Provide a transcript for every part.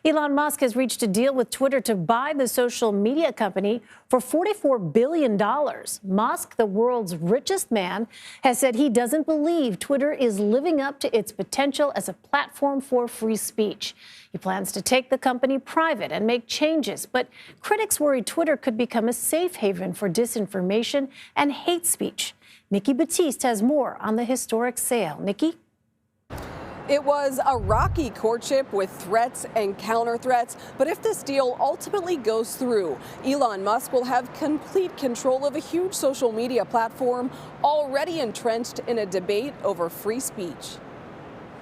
Elon Musk has reached a deal with Twitter to buy the social media company for $44 billion. Musk, the world's richest man, has said he doesn't believe Twitter is living up to its potential as a platform for free speech. He plans to take the company private and make changes, but critics worry Twitter could become a safe haven for disinformation and hate speech. Nikki Batiste has more on the historic sale. Nikki? It was a rocky courtship with threats and counter threats, but if this deal ultimately goes through, Elon Musk will have complete control of a huge social media platform already entrenched in a debate over free speech.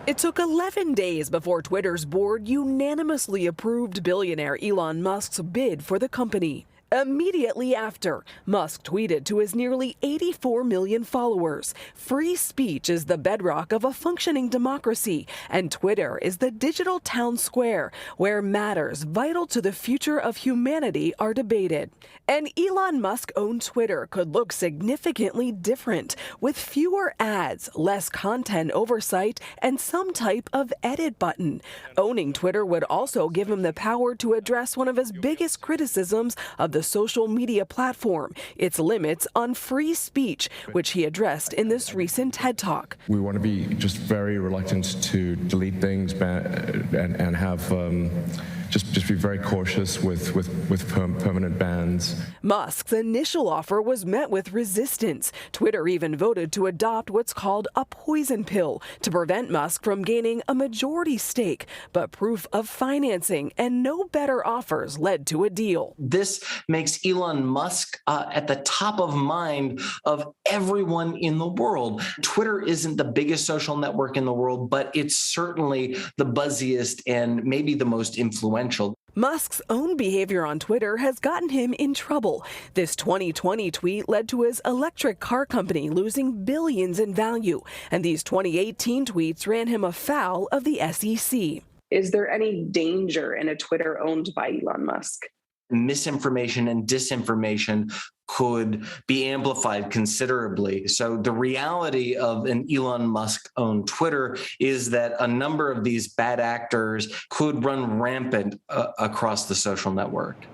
It took 11 days before Twitter's board unanimously approved billionaire Elon Musk's bid for the company. Immediately after, Musk tweeted to his nearly 84 million followers, "Free speech is the bedrock of a functioning democracy, and Twitter is the digital town square where matters vital to the future of humanity are debated." And Elon Musk-owned Twitter could look significantly different, with fewer ads, less content oversight, and some type of edit button. Owning Twitter would also give him the power to address one of his biggest criticisms of the social media platform, its limits on free speech, which he addressed in this recent TED Talk. We want to be just very reluctant to delete things and have just be very cautious with permanent bans. Musk's initial offer was met with resistance. Twitter even voted to adopt what's called a poison pill to prevent Musk from gaining a majority stake, but proof of financing and no better offers led to a deal. This makes Elon Musk at the top of mind of everyone in the world. Twitter isn't the biggest social network in the world, but it's certainly the buzziest and maybe the most influential. Musk's own behavior on Twitter has gotten him in trouble. This 2020 tweet led to his electric car company losing billions in value, and these 2018 tweets ran him afoul of the SEC. Is there any danger in a Twitter owned by Elon Musk? Misinformation and disinformation could be amplified considerably. So the reality of an Elon Musk-owned Twitter is that a number of these bad actors could run rampant across the social network.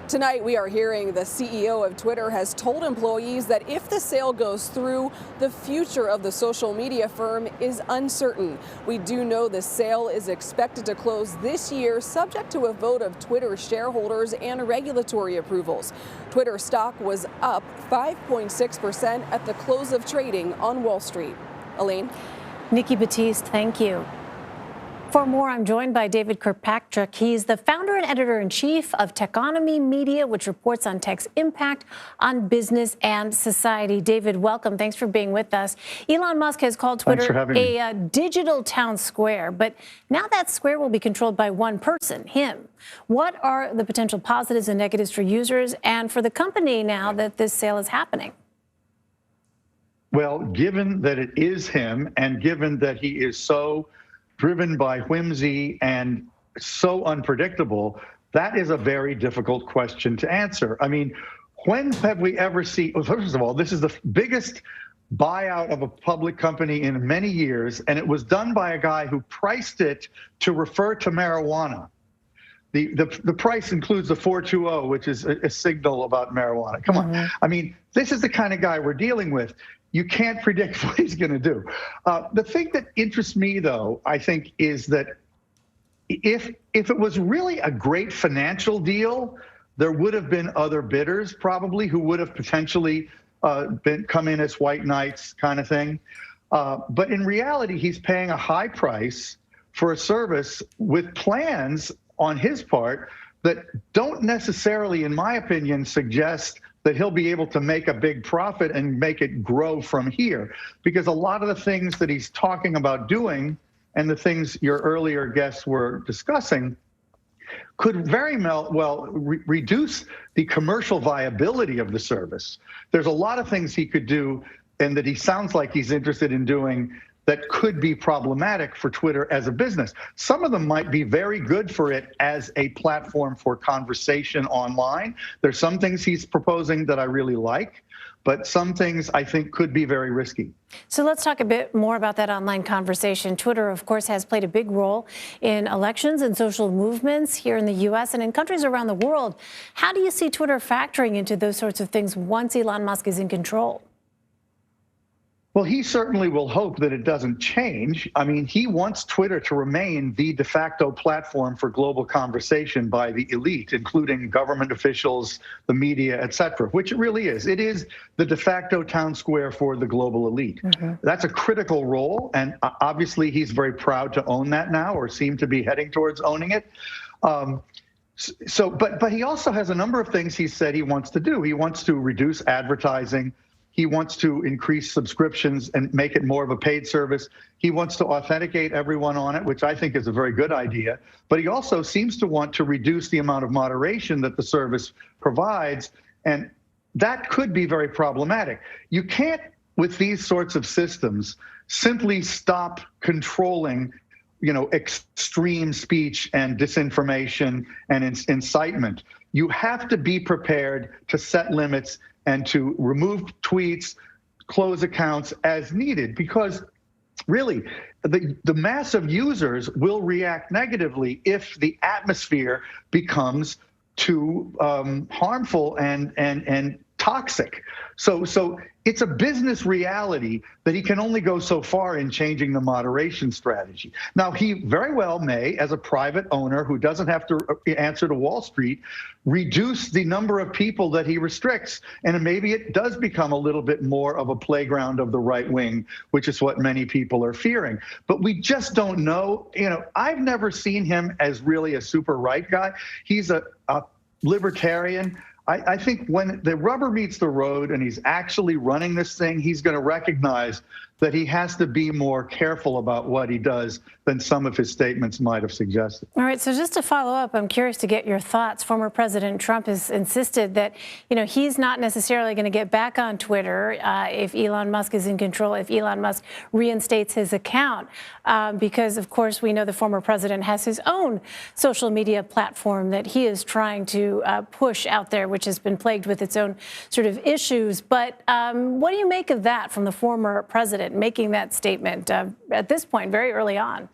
Tonight, we are hearing the CEO of Twitter has told employees that if the sale goes through, the future of the social media firm is uncertain. We do know the sale is expected to close this year, subject to a vote of Twitter shareholders and regulatory approvals. Twitter stock was up 5.6% at the close of trading on Wall Street. Elaine? Nikki Batiste, thank you. For more, I'm joined by David Kirkpatrick. He's the founder and editor-in-chief of Techonomy Media, which reports on tech's impact on business and society. David, welcome. Thanks for being with us. Elon Musk has called Twitter a digital town square, but now that square will be controlled by one person, him. What are the potential positives and negatives for users and for the company now that this sale is happening? Well, given that it is him and given that he is so driven by whimsy and so unpredictable, that is a very difficult question to answer. I mean, when have we ever seen, well, first of all, this is the biggest buyout of a public company in many years, and it was done by a guy who priced it to refer to marijuana. The price includes the 420, which is a signal about marijuana. Come on. I mean, this is the kind of guy we're dealing with. You can't predict what he's going to do. The thing that interests me, though, I think, is that if it was really a great financial deal, there would have been other bidders probably who would have potentially come in as white knights kind of thing. But in reality, he's paying a high price for a service with plans on his part that don't necessarily, in my opinion, suggest that he'll be able to make a big profit and make it grow from here. Because a lot of the things that he's talking about doing and the things your earlier guests were discussing could very well reduce the commercial viability of the service. There's a lot of things he could do and that he sounds like he's interested in doing that could be problematic for Twitter as a business. Some of them might be very good for it as a platform for conversation online. There's some things he's proposing that I really like, but some things I think could be very risky. So let's talk a bit more about that online conversation. Twitter, of course, has played a big role in elections and social movements here in the U.S. and in countries around the world. How do you see Twitter factoring into those sorts of things once Elon Musk is in control? Well, he certainly will hope that it doesn't change. I mean, he wants Twitter to remain the de facto platform for global conversation by the elite, including government officials, the media, et cetera, which it really is. It is the de facto town square for the global elite. That's a critical role, and obviously he's very proud to own that now, or seem to be heading towards owning it. But he also has a number of things he said he wants to do. He wants to reduce advertising. He wants to increase subscriptions and make it more of a paid service. He wants to authenticate everyone on it, which I think is a very good idea. But he also seems to want to reduce the amount of moderation that the service provides. And that could be very problematic. You can't, with these sorts of systems, simply stop controlling extreme speech and disinformation and incitement. You have to be prepared to set limits and to remove tweets, close accounts as needed, because really the mass of users will react negatively if the atmosphere becomes too harmful and toxic. So it's a business reality that he can only go so far in changing the moderation strategy. Now, he very well may, as a private owner who doesn't have to answer to Wall Street, reduce the number of people that he restricts. And maybe it does become a little bit more of a playground of the right wing, which is what many people are fearing. But we just don't know. I've never seen him as really a super right guy. He's a libertarian. I think when the rubber meets the road and he's actually running this thing, he's going to recognize that he has to be more careful about what he does than some of his statements might have suggested. All right, so just to follow up, I'm curious to get your thoughts. Former President Trump has insisted that, he's not necessarily going to get back on Twitter if Elon Musk is in control, if Elon Musk reinstates his account, because, of course, we know the former president has his own social media platform that he is trying to push out there, which has been plagued with its own sort of issues. But what do you make of that from the former president making that statement at this point, very early on?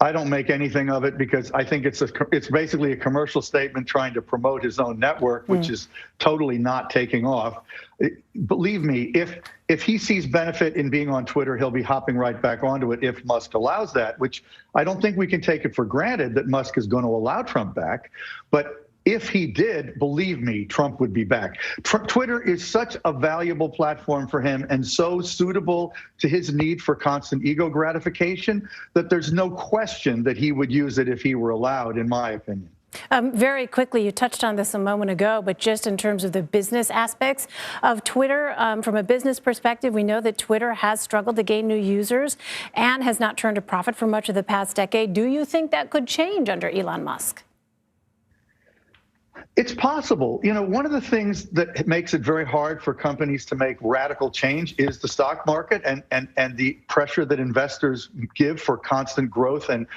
I don't make anything of it because I think it's basically a commercial statement trying to promote his own network, which is totally not taking off. Believe me, if he sees benefit in being on Twitter, he'll be hopping right back onto it if Musk allows that, which I don't think we can take it for granted that Musk is going to allow Trump back. But if he did, believe me, Trump would be back. Twitter is such a valuable platform for him and so suitable to his need for constant ego gratification that there's no question that he would use it if he were allowed, in my opinion. Very quickly, you touched on this a moment ago, but just in terms of the business aspects of Twitter, from a business perspective, we know that Twitter has struggled to gain new users and has not turned a profit for much of the past decade. Do you think that could change under Elon Musk? It's possible. One of the things that makes it very hard for companies to make radical change is the stock market and the pressure that investors give for constant growth and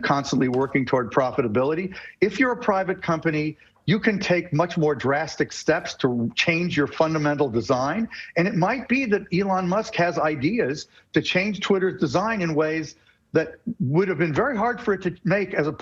constantly working toward profitability. If you're a private company, you can take much more drastic steps to change your fundamental design. And it might be that Elon Musk has ideas to change Twitter's design in ways that would have been very hard for it to make as a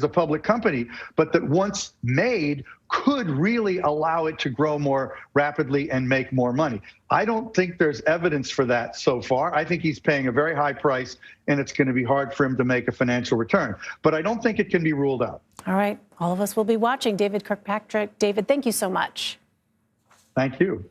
public company, but that once made could really allow it to grow more rapidly and make more money. I don't think there's evidence for that so far. I think he's paying a very high price, and it's going to be hard for him to make a financial return. But I don't think it can be ruled out. All right. All of us will be watching. David Kirkpatrick. David, thank you so much. Thank you.